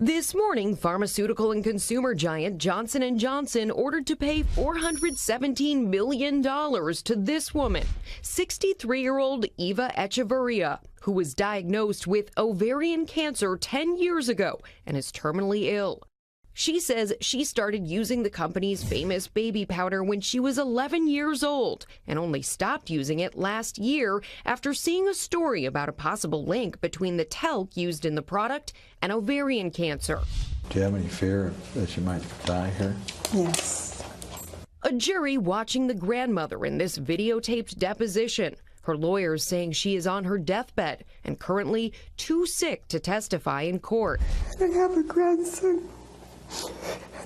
This morning, pharmaceutical and consumer giant Johnson & Johnson ordered to pay $417 million to this woman, 63-year-old Eva Echeverria, who was diagnosed with ovarian cancer 10 years ago and is terminally ill. She says she started using the company's famous baby powder when she was 11 years old and only stopped using it last year after seeing a story about a possible link between the talc used in the product and ovarian cancer. Do you have any fear that you might die here? Yes. A jury watching the grandmother in this videotaped deposition. Her lawyers saying she is on her deathbed and currently too sick to testify in court. I have a grandson.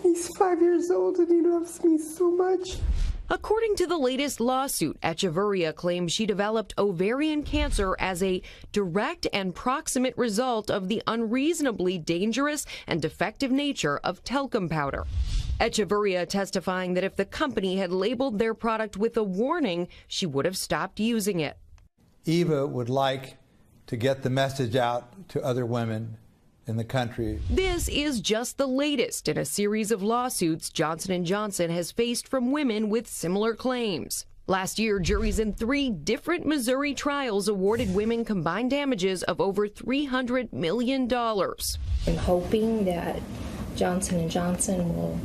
He's 5 years old and he loves me so much. According to the latest lawsuit, Echeverria claims she developed ovarian cancer as a direct and proximate result of the unreasonably dangerous and defective nature of talcum powder. Echeverria testifying that if the company had labeled their product with a warning, she would have stopped using it. Eva would like to get the message out to other women in the country. This is just the latest in a series of lawsuits Johnson & Johnson has faced from women with similar claims. Last year, juries in 3 different Missouri trials awarded women combined damages of over $300 million. I'm hoping that Johnson & Johnson will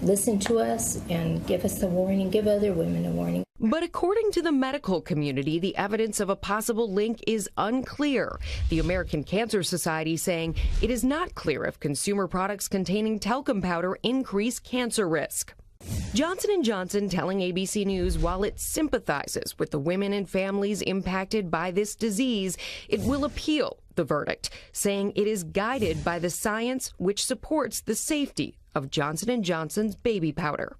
listen to us and give us a warning, give other women a warning. But according to the medical community, the evidence of a possible link is unclear. The American Cancer Society saying it is not clear if consumer products containing talcum powder increase cancer risk. Johnson & Johnson telling ABC News while it sympathizes with the women and families impacted by this disease, it will appeal the verdict, saying it is guided by the science which supports the safety of Johnson & Johnson's baby powder.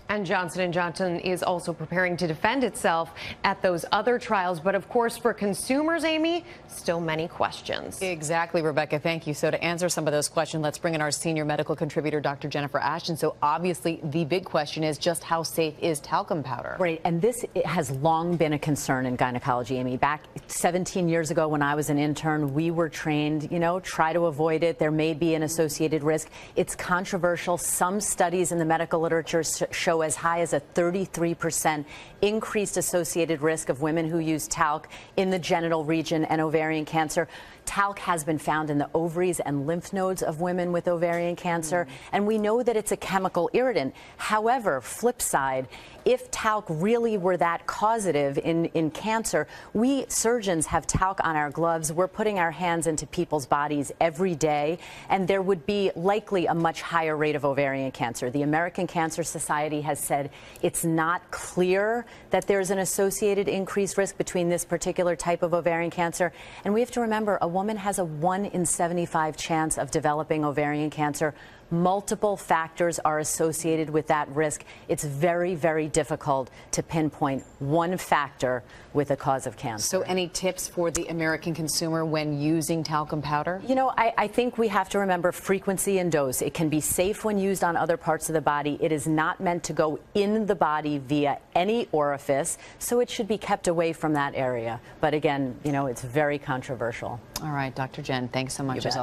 And Johnson & Johnson is also preparing to defend itself at those other trials. But of course, for consumers, Amy, still many questions. Exactly, Rebecca. Thank you. So to answer some of those questions, let's bring in our senior medical contributor, Dr. Jennifer Ashton. So obviously, the big question is just how safe is talcum powder? Right. And this has long been a concern in gynecology, Amy. Back 17 years ago when I was an intern, we were trained, try to avoid it. There may be an associated risk. It's controversial. Some studies in the medical literature show as high as a 33% increased associated risk of women who use talc in the genital region and ovarian cancer. Talc has been found in the ovaries and lymph nodes of women with ovarian cancer, and we know that it's a chemical irritant. However, flip side, if talc really were that causative in cancer, we surgeons have talc on our gloves. We're putting our hands into people's bodies every day, and there would be likely a much higher rate of ovarian cancer. The American Cancer Society has said it's not clear that there's an associated increased risk between this particular type of ovarian cancer. And we have to remember, a woman has a 1 in 75 chance of developing ovarian cancer. Multiple factors are associated with that risk. It's very, very difficult to pinpoint one factor with a cause of cancer. So any tips for the American consumer when using talcum powder? I think we have to remember frequency and dose. It can be safe when used on other parts of the body. It is not meant to go in the body via any orifice, so it should be kept away from that area. But again, it's very controversial. All right, Dr. Jen, thanks so much as always.